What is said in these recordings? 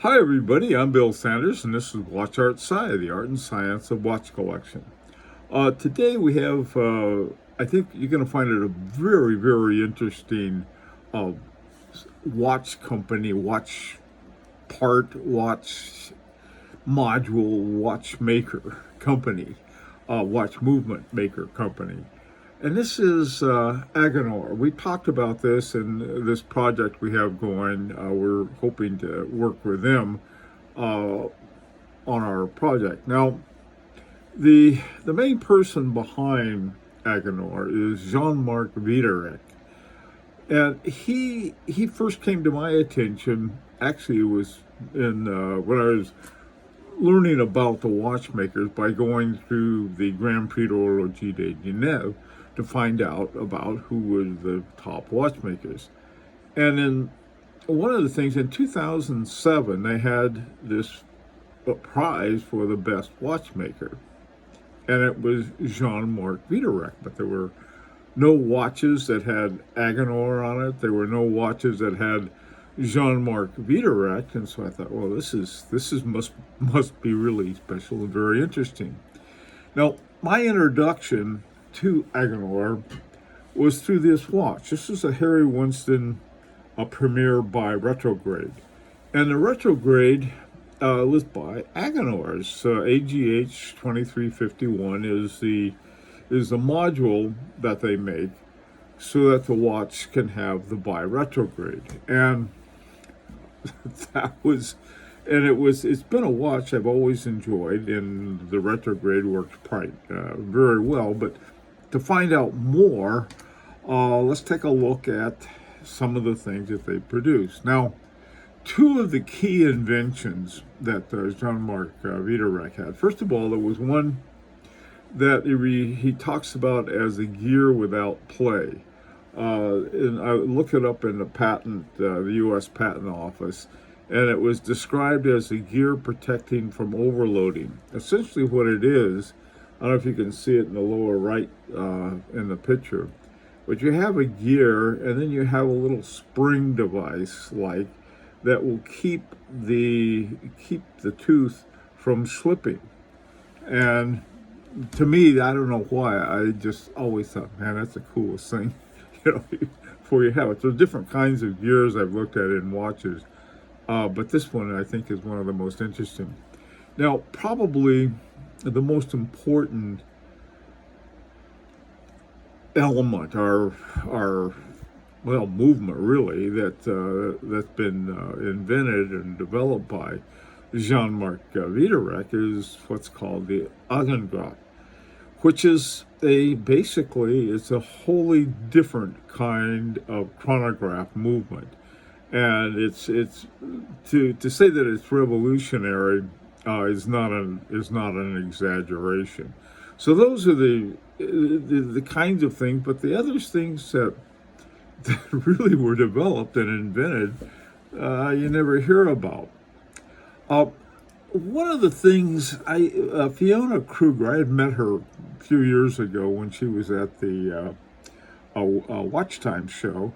Hi everybody, I'm Bill Sanders and this is Watch Art Sci, the art and science of watch collection. Today we have, I think you're going to find it a very, very interesting uh, watch company, watch part, watch module, watchmaker company, watch movement maker company. And this is Agenhor. We talked about this in this project we have going. We're hoping to work with them on our project. Now, the main person behind Agenor is Jean-Marc Wiederrecht. And he first came to my attention, actually it was in when I was learning about the watchmakers by going through the Grand Prix d'Horlogerie de Genève to find out about who were the top watchmakers. And in one of the things, in 2007, they had this prize for the best watchmaker. And it was Jean-Marc Wiederrecht, but there were no watches that had Agenor on it. There were no watches that had Jean-Marc Wiederrecht, and so I thought, well, this must be really special and very interesting. Now, my introduction to Agenor was through this watch. This is a Harry Winston Premier by Retrograde, and the Retrograde was by Agenor's AGH 2351 is the module that they make so that the watch can have the bi retrograde. And it's been a watch I've always enjoyed, and the retrograde works very well. But to find out more, let's take a look at some of the things that they produce. Now, two of the key inventions that Jean-Marc Wiederrecht had. First of all, there was one that he talks about as a gear without play. And I looked it up in the U.S. Patent Office, and it was described as a gear protecting from overloading. Essentially what it is, I don't know if you can see it in the lower right in the picture, but you have a gear and then you have a little spring device that will keep the tooth from slipping. And to me, I don't know why, I just always thought, man, that's the coolest thing, before you have it. There's different kinds of gears I've looked at in watches, but this one I think is one of the most interesting. Now, probably the most important element, our movement really, that's been invented and developed by Jean-Marc Wiederrecht is what's called the Agenhor, which is it's a wholly different kind of chronograph movement. And it's to say that it's revolutionary is not an exaggeration. So those are the kinds of things, but the other things that really were developed and invented, you never hear about. One of the things, Fiona Kruger, I had met her a few years ago when she was at the Watch Time show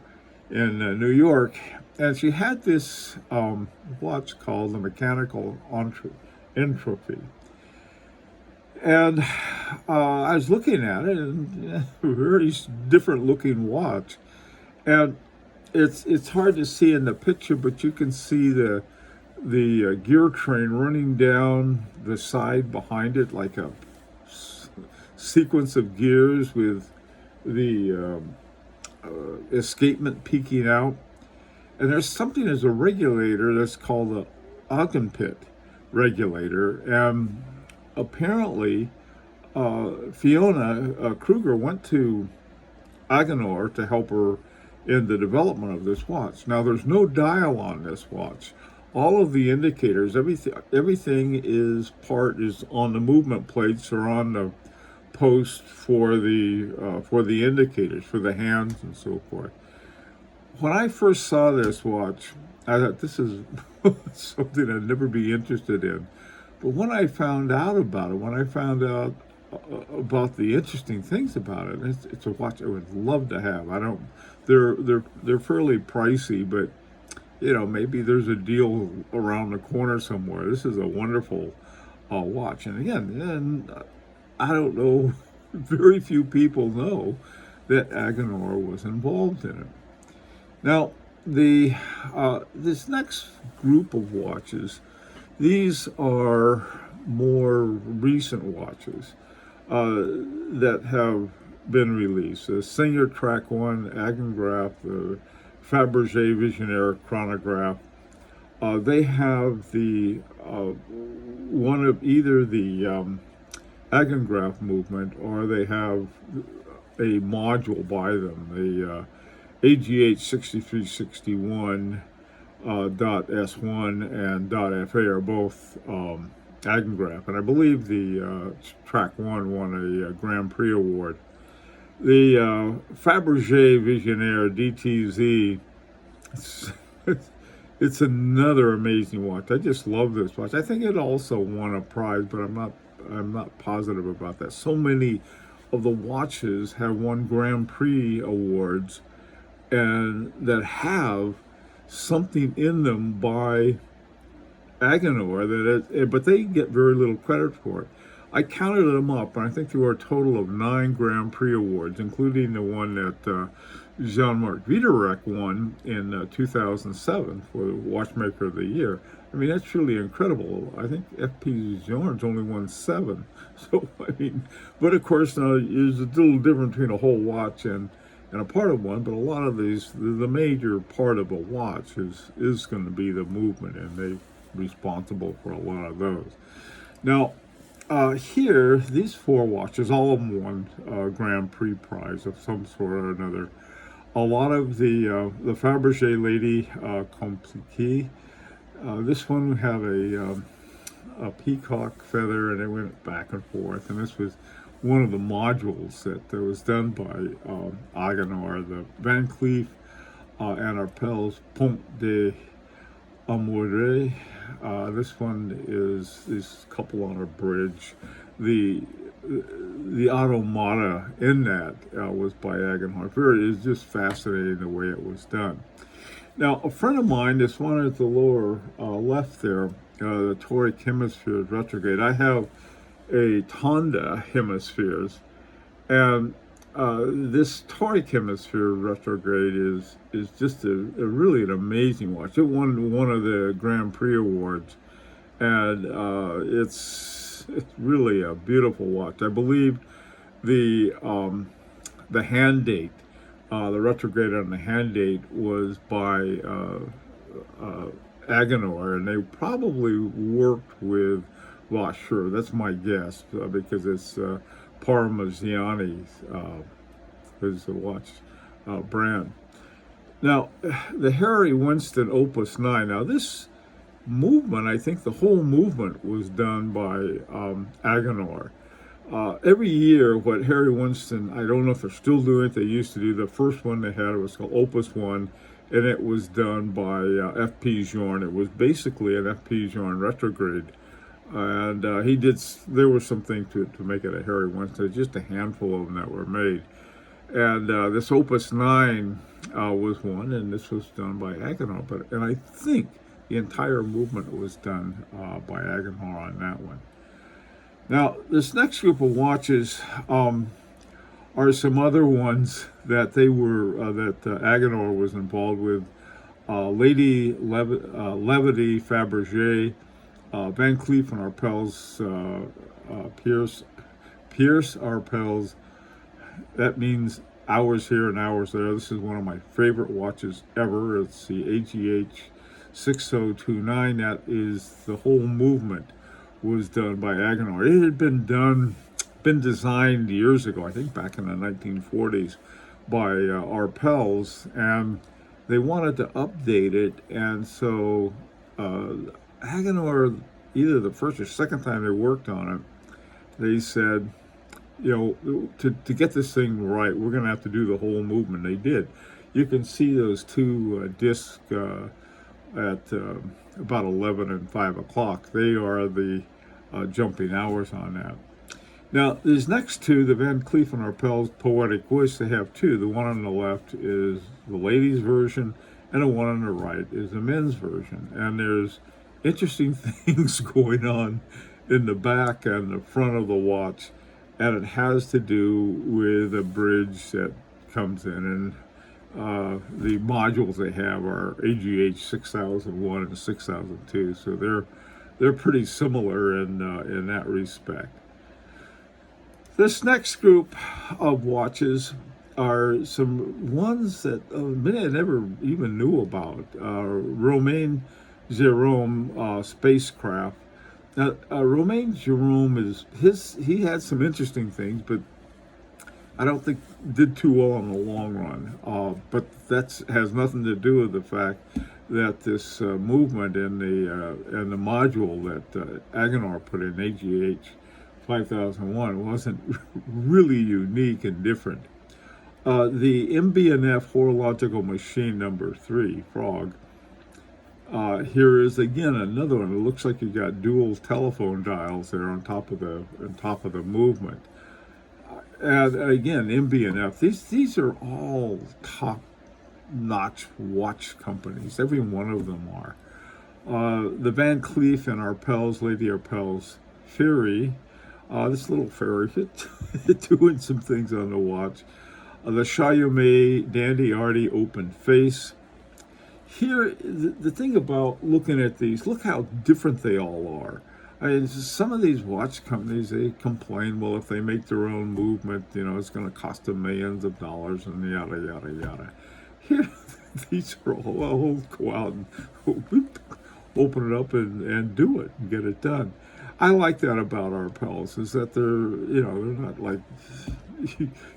in New York, and she had this watch called the Mechanical Entropy. And I was looking at it, and a very different looking watch. And it's hard to see in the picture, but you can see the gear train running down the side behind it, like a sequence of gears with the escapement peeking out. And there's something as a regulator that's called the Augenpit regulator. And apparently, Fiona Kruger went to Agenor to help her in the development of this watch. Now, there's no dial on this watch. All of the indicators, everything is on the movement plates or on the post for the indicators, for the hands and so forth. When I first saw this watch, I thought this is something I'd never be interested in. But when I found out about it, about the interesting things about it, it's a watch I would love to have. They're fairly pricey, but maybe there's a deal around the corner somewhere. This is a wonderful watch. And again, I don't know, very few people know that Agenhor was involved in it. Now, this next group of watches, these are more recent watches that have been released. The Singer Track 1, Agengraph, the Fabergé Visionnaire chronograph. They have the one of either the Agengraph movement, or they have a module by them, the AGH 6361 .S1 and .FA are both Agengraph, and I believe the Track 1 won a Grand Prix award. The Fabergé Visionnaire DTZ, it's another amazing watch. I just love this watch. I think it also won a prize, but I'm not positive about that. So many of the watches have won Grand Prix awards, and that have something in them by Agenor, but they get very little credit for it. I counted them up, and I think there were a total of 9 Grand Prix awards, including the one that Jean-Marc Wiederrecht won in 2007 for Watchmaker of the Year. I mean, that's really incredible. I think FP Jones only won 7. So, I mean, but of course, now there's a little difference between a whole watch and a part of one, but a lot of these, the major part of a watch is going to be the movement, and they're responsible for a lot of those. Now, here, these 4 watches, all of them won Grand Prix prize of some sort or another. A lot of the Fabergé Lady Compliqué, this one had a peacock feather, and it went back and forth, and this was one of the modules that was done by Agenor, the Van Cleef and Arpels Pont de Amoureux. This one is this couple on a bridge. The Automata in that was by Agenhor. It's just fascinating the way it was done. Now, a friend of mine, this one at the lower left there, the toric hemispheres retrograde. I have a Tonda hemispheres, and this toric hemisphere retrograde is just a really an amazing watch. It won one of the Grand Prix awards, and it's really a beautiful watch. I believe the hand date, the retrograde on the hand date was by Agenor, and they probably worked with, well, sure, that's my guess, because it's Parmigiani's is the watch brand. Now, the Harry Winston Opus 9. Now, this movement, I think the whole movement was done by Agenor. Every year, what Harry Winston, I don't know if they're still doing it, they used to do, the first one they had was called Opus 1, and it was done by FP Journe. It was basically an FP Journe retrograde. And there was something to make it a Harry Winston, just a handful of them that were made. And this Opus 9 was one, and this was done by Agenor. And I think the entire movement was done by Agenor on that one. Now, this next group of watches are some other ones that Agenor was involved with. Lady Levity Fabergé, Van Cleef and Arpels, Pierce Arpels. That means hours here and hours there. This is one of my favorite watches ever. It's the AGH 6029. That is, the whole movement was done by Agenor. It had been designed years ago, I think back in the 1940s, by Arpels, and they wanted to update it, and so Agenor, either the first or second time they worked on it, they said, to get this thing right, we're going to have to do the whole movement. They did. You can see those 2 discs at about 11 and 5 o'clock. They are the jumping hours on that. Now, these next 2, the Van Cleef and Arpels Poetic Voice, they have 2. The one on the left is the ladies' version, and the one on the right is the men's version. And there's interesting things going on in the back and the front of the watch, and it has to do with a bridge that comes in, and the modules they have are AGH 6001 and 6002, so they're pretty similar in that respect. This next group of watches are some ones that many I never even knew about. Romain Jerome spacecraft. Now, Romain Jerome he had some interesting things, but I don't think did too well in the long run. But that has nothing to do with the fact that this movement in the module that Agenor put in, AGH 5001, wasn't really unique and different. The MB&F horological machine number 3, Frog. Here is again another one. It looks like you got dual telephone dials there on top of the movement. And again, MB&F. These are all top-notch watch companies. Every one of them are. The Van Cleef and Arpels, Lady Arpels Fury. This little fairy doing some things on the watch. The Chaumet Dandy Arty Open Face. Here, the thing about looking at these, look how different they all are. I mean, some of these watch companies, they complain, well, if they make their own movement, it's going to cost them millions of dollars and yada, yada, yada. Here, these are all go out and open it up and do it and get it done. I like that about Arpels, is that they're not like,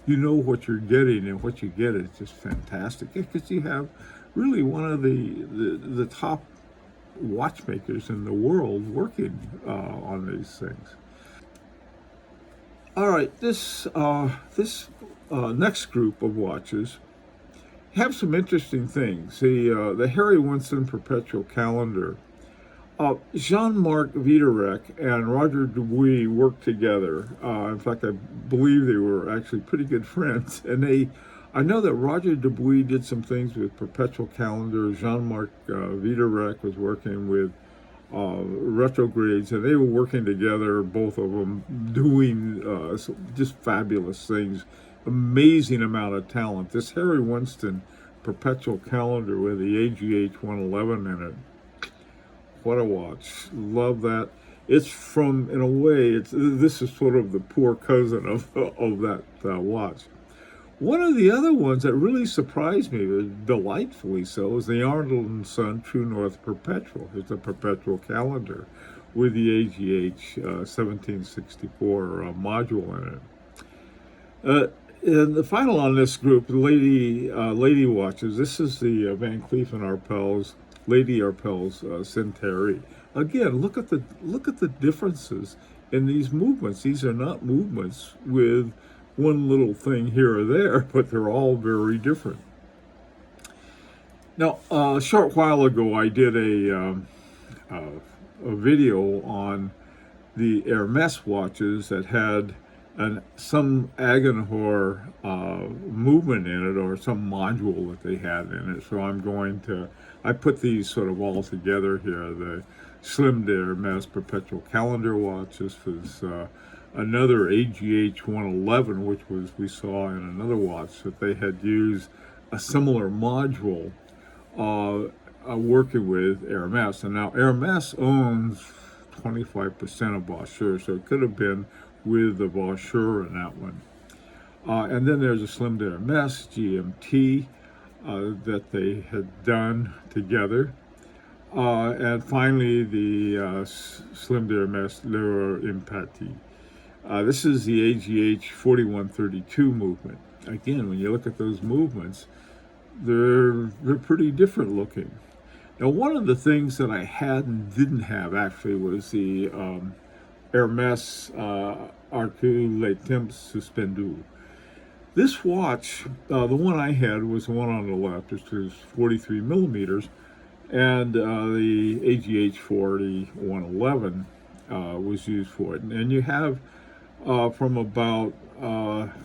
you know what you're getting, and what you get is just fantastic, because you have really one of the top watchmakers in the world working on these things. All right, this next group of watches have some interesting things. The Harry Winston Perpetual Calendar. Jean-Marc Wiederrecht and Roger Dubuis worked together. In fact, I believe they were actually pretty good friends. And I know that Roger Dubuis did some things with Perpetual Calendar. Jean-Marc Wiederrecht was working with retrogrades, and they were working together, both of them, doing just fabulous things. Amazing amount of talent. This Harry Winston Perpetual Calendar with the AGH 111 in it. What a watch. Love that. It's from, in a way, this is sort of the poor cousin of that watch. One of the other ones that really surprised me, delightfully so, is the Arnold & Son True North Perpetual. It's a Perpetual Calendar with the AGH 1764 module in it. And the final on this group, lady watches. This is the Van Cleef & Arpels Lady Arpels Centauri. Again, look at the differences in these movements. These are not movements with one little thing here or there, but they're all very different. Now, a short while ago, I did a video on the Hermès watches that had some Agenhor movement in it, or some module that they had in it. So I put these sort of all together here. The Slim de Hermès Perpetual Calendar watch. This was another AGH 111, which we saw in another watch that they had used a similar module working with Hermès. And now Hermès owns 25% of Baucheur, so it could have been with the Baucheur in that one. And then there's a Slim de Hermès GMT that they had done together. And finally, the Slim de Hermès L'Heure Impati. This is the AGH 4132 movement. Again, when you look at those movements, they're pretty different looking. Now, one of the things that I had and didn't have actually was the Hermès Arcu Le Temps Suspendu. This watch, the one I had was the one on the left, which was 43 millimeters, and the AGH 4111 was used for it. And you have from about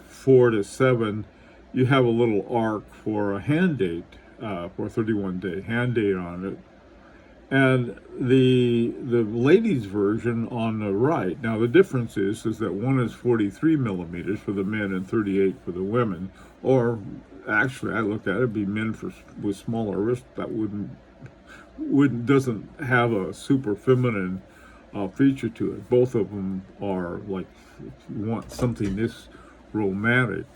4 to 7, you have a little arc for a hand date for a 31-day hand date on it. And the ladies version on the right. Now the difference is that one is 43 millimeters for the men and 38 for the women. Or actually, I looked at it, it'd be men with smaller wrists. That doesn't have a super feminine feature to it. Both of them are like, if you want something this romantic.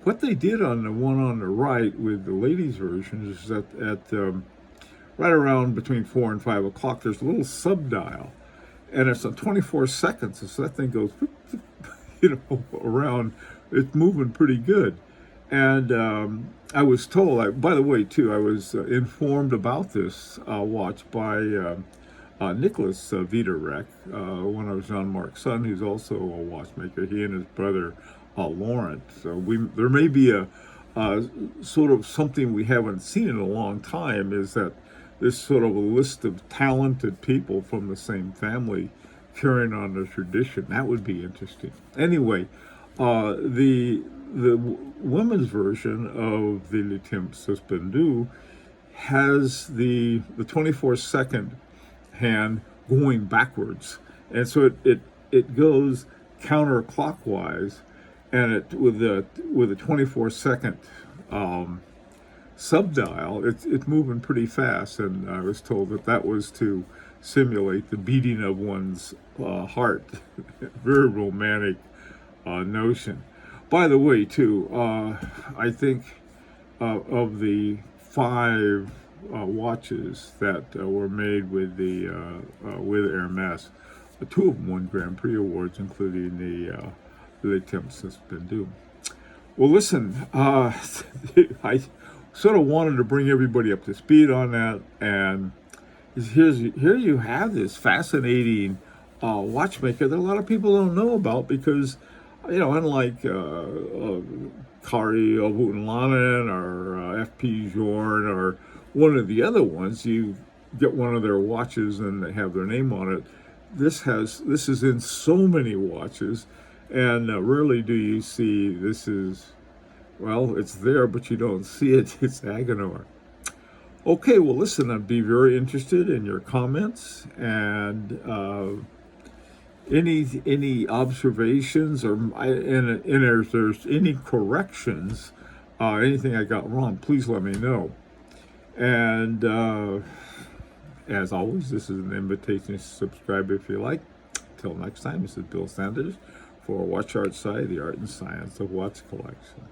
What they did on the one on the right with the ladies version is that right around between 4 and 5 o'clock, there's a little sub-dial, and it's on 24 seconds, so that thing goes, around. It's moving pretty good. And I was told, by the way, too, I was informed about this watch by Nicholas Wiederrecht, one of Jean-Marc's son, who's also a watchmaker. He and his brother Laurent. So there may be a sort of something we haven't seen in a long time, is that this sort of a list of talented people from the same family carrying on the tradition. That would be interesting. Anyway, the women's version of the Le Temps Suspendu has the 24-second hand going backwards, and so it goes counterclockwise, and it with a 24-second sub-dial, it's moving pretty fast. And I was told that was to simulate the beating of one's heart. Very romantic notion. By the way, too, I think of the 5 watches that were made with Hermès, 2 of them won Grand Prix awards, including the Le Temps Suspendu. Well, listen, I sort of wanted to bring everybody up to speed on that, and here you have this fascinating watchmaker that a lot of people don't know about, because unlike Kari or Voutilanen or FP Journe or one of the other ones, you get one of their watches and they have their name on it. This is in so many watches, and rarely do you see this is, well, it's there, but you don't see it. It's Agenhor. Okay, well, listen, I'd be very interested in your comments, and any observations, or and if there's any corrections, anything I got wrong, please let me know. And as always, this is an invitation to subscribe if you like. Till next time, this is Bill Sanders for Watch Art Sci, the art and science of watch collection.